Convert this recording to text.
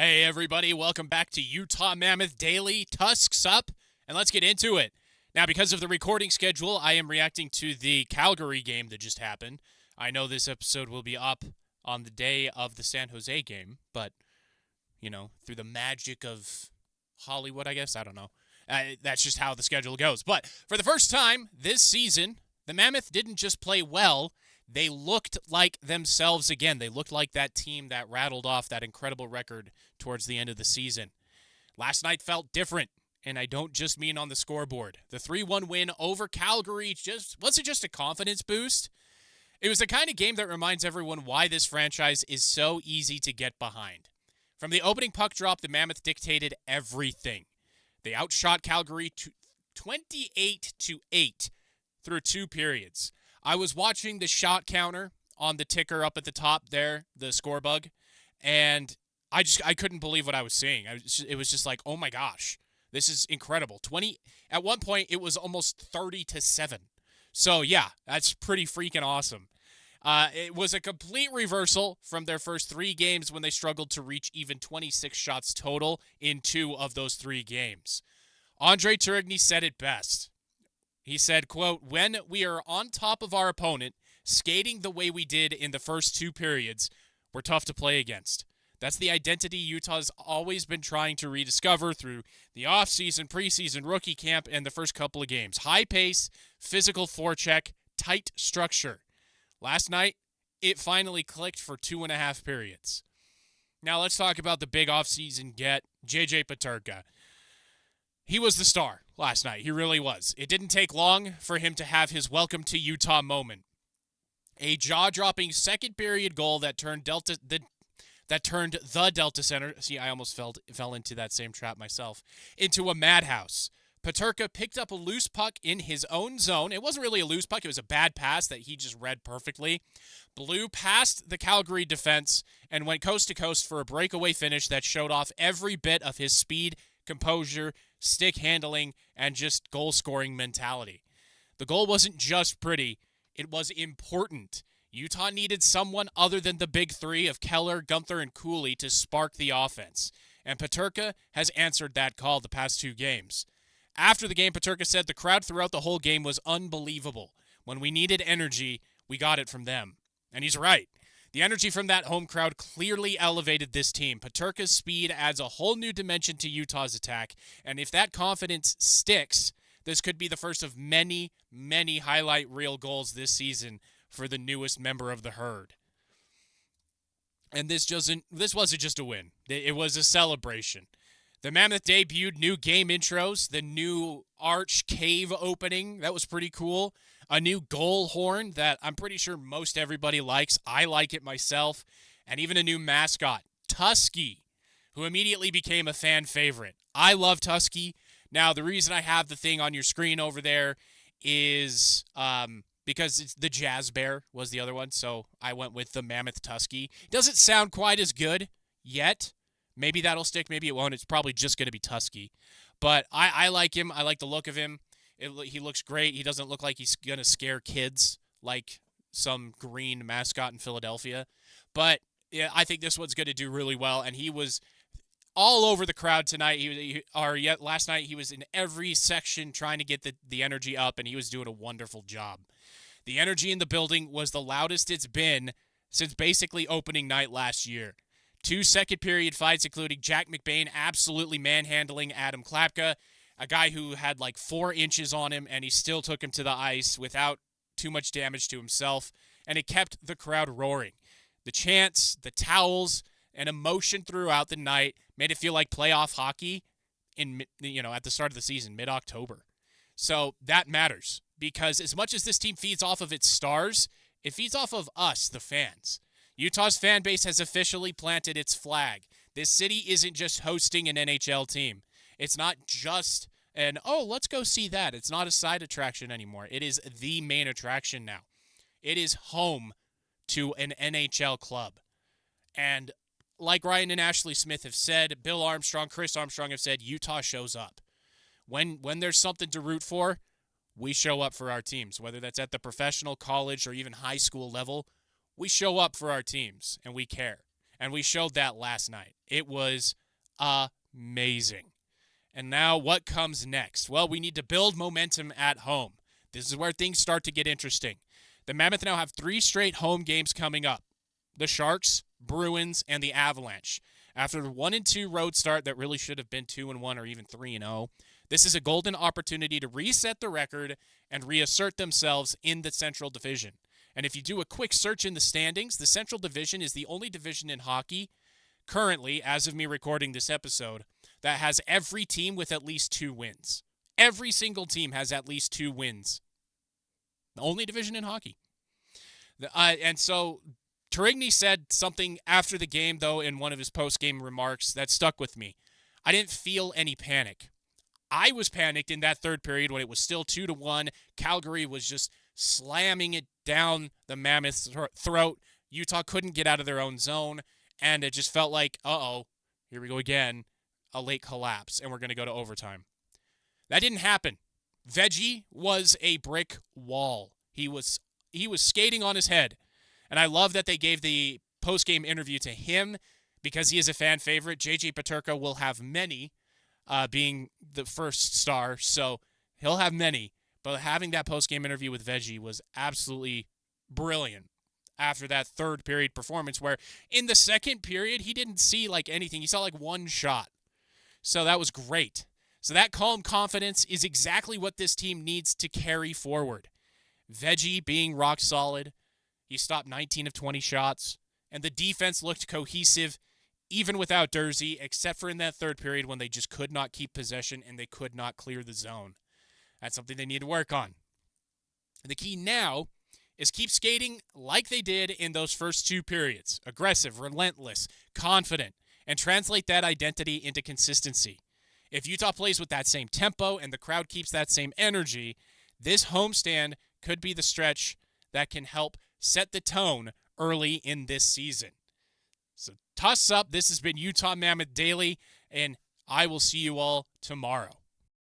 Hey, everybody, welcome back to Utah Mammoth Daily. Tusks up, and let's get into it. Now, because of the recording schedule, I am reacting to the Calgary game that just happened. I know this episode will be up on the day of the San Jose game, but, through the magic of Hollywood, I guess, I don't know. That's just how the schedule goes. But for the first time this season, the Mammoth didn't just play well, they looked like themselves again. They looked like that team that rattled off that incredible record towards the end of the season. Last night felt different, and I don't just mean on the scoreboard. The 3-1 win over Calgary wasn't just a confidence boost. It was the kind of game that reminds everyone why this franchise is so easy to get behind. From the opening puck drop, the Mammoth dictated everything. They outshot Calgary 28-8 through two periods. I was watching the shot counter on the ticker up at the top there, the score bug, and I couldn't believe what I was seeing. It was just like, oh my gosh, this is incredible. At one point it was almost 30-7. So yeah, that's pretty freaking awesome. It was a complete reversal from their first three games when they struggled to reach even 26 shots total in two of those three games. Andre Turigny said it best. He said, quote, "When we are on top of our opponent, skating the way we did in the first two periods, we're tough to play against. That's the identity Utah's always been trying to rediscover through the offseason, preseason, rookie camp, and the first couple of games. High pace, physical forecheck, tight structure. Last night, it finally clicked for 2.5 periods." Now let's talk about the big offseason get, J.J. Peterka. He was the star last night. He really was. It didn't take long for him to have his welcome to Utah moment. A jaw-dropping second period goal that turned the Delta Center, see, I almost fell into that same trap myself, into a madhouse. Peterka picked up a loose puck in his own zone. It wasn't really a loose puck. It was a bad pass that he just read perfectly. Blew past the Calgary defense and went coast to coast for a breakaway finish that showed off every bit of his speed, composure, stick handling, and just goal-scoring mentality. The goal wasn't just pretty. It was important. Utah needed someone other than the big three of Keller, Gunther, and Cooley to spark the offense. And Peterka has answered that call the past two games. After the game, Peterka said the crowd throughout the whole game was unbelievable. When we needed energy, we got it from them. And he's right. The energy from that home crowd clearly elevated this team. Peterka's speed adds a whole new dimension to Utah's attack, and if that confidence sticks, this could be the first of many, many highlight reel goals this season for the newest member of the herd. And this wasn't just a win. It was a celebration. The Mammoth debuted new game intros, the new arch cave opening. That was pretty cool. A new goal horn that I'm pretty sure most everybody likes. I like it myself. And even a new mascot, Tusky, who immediately became a fan favorite. I love Tusky. Now, the reason I have the thing on your screen over there is because it's the Jazz Bear was the other one, so I went with the Mammoth Tusky. Doesn't sound quite as good yet. Maybe that'll stick, maybe it won't. It's probably just going to be Tusky. But I like him. I like the look of him. He looks great. He doesn't look like he's going to scare kids like some green mascot in Philadelphia. But yeah, I think this one's going to do really well. And he was all over the crowd tonight. Last night he was in every section trying to get the energy up, and he was doing a wonderful job. The energy in the building was the loudest it's been since basically opening night last year. 2 second-period fights, including Jack McBain absolutely manhandling Adam Klapka, a guy who had like 4 inches on him, and he still took him to the ice without too much damage to himself, and it kept the crowd roaring. The chants, the towels, and emotion throughout the night made it feel like playoff hockey at the start of the season, mid-October. So that matters, because as much as this team feeds off of its stars, it feeds off of us, the fans. Utah's fan base has officially planted its flag. This city isn't just hosting an NHL team. It's not just let's go see that. It's not a side attraction anymore. It is the main attraction now. It is home to an NHL club. And like Ryan and Ashley Smith have said, Bill Armstrong, Chris Armstrong have said, Utah shows up. When there's something to root for, we show up for our teams, whether that's at the professional, college, or even high school level. We show up for our teams, and we care. And we showed that last night. It was amazing. And now what comes next? Well, we need to build momentum at home. This is where things start to get interesting. The Mammoth now have 3 straight home games coming up. The Sharks, Bruins, and the Avalanche. After the 1-2 road start that really should have been 2-1 or even 3-0, this is a golden opportunity to reset the record and reassert themselves in the Central Division. And if you do a quick search in the standings, the Central Division is the only division in hockey currently, as of me recording this episode, that has every team with at least 2 wins. Every single team has at least 2 wins. The only division in hockey. And so Torigny said something after the game, though, in one of his post-game remarks that stuck with me. I didn't feel any panic. I was panicked in that third period when it was still 2-1. Calgary was just slamming it down the Mammoth's throat. Utah couldn't get out of their own zone, and it just felt like, here we go again, a late collapse, and we're going to go to overtime. That didn't happen. Veggie was a brick wall. He was skating on his head. And I love that they gave the post-game interview to him because he is a fan favorite. J.J. Peterka will have many, being the first star, so he'll have many. But having that post-game interview with Veggie was absolutely brilliant after that third period performance where in the second period he didn't see like anything. He saw like one shot. So that was great. So that calm confidence is exactly what this team needs to carry forward. Veggie being rock solid. He stopped 19 of 20 shots. And the defense looked cohesive even without Dursey, except for in that third period when they just could not keep possession and they could not clear the zone. That's something they need to work on. And the key now is keep skating like they did in those first 2 periods. Aggressive, relentless, confident, and translate that identity into consistency. If Utah plays with that same tempo and the crowd keeps that same energy, this homestand could be the stretch that can help set the tone early in this season. So toss up. This has been Utah Mammoth Daily, and I will see you all tomorrow.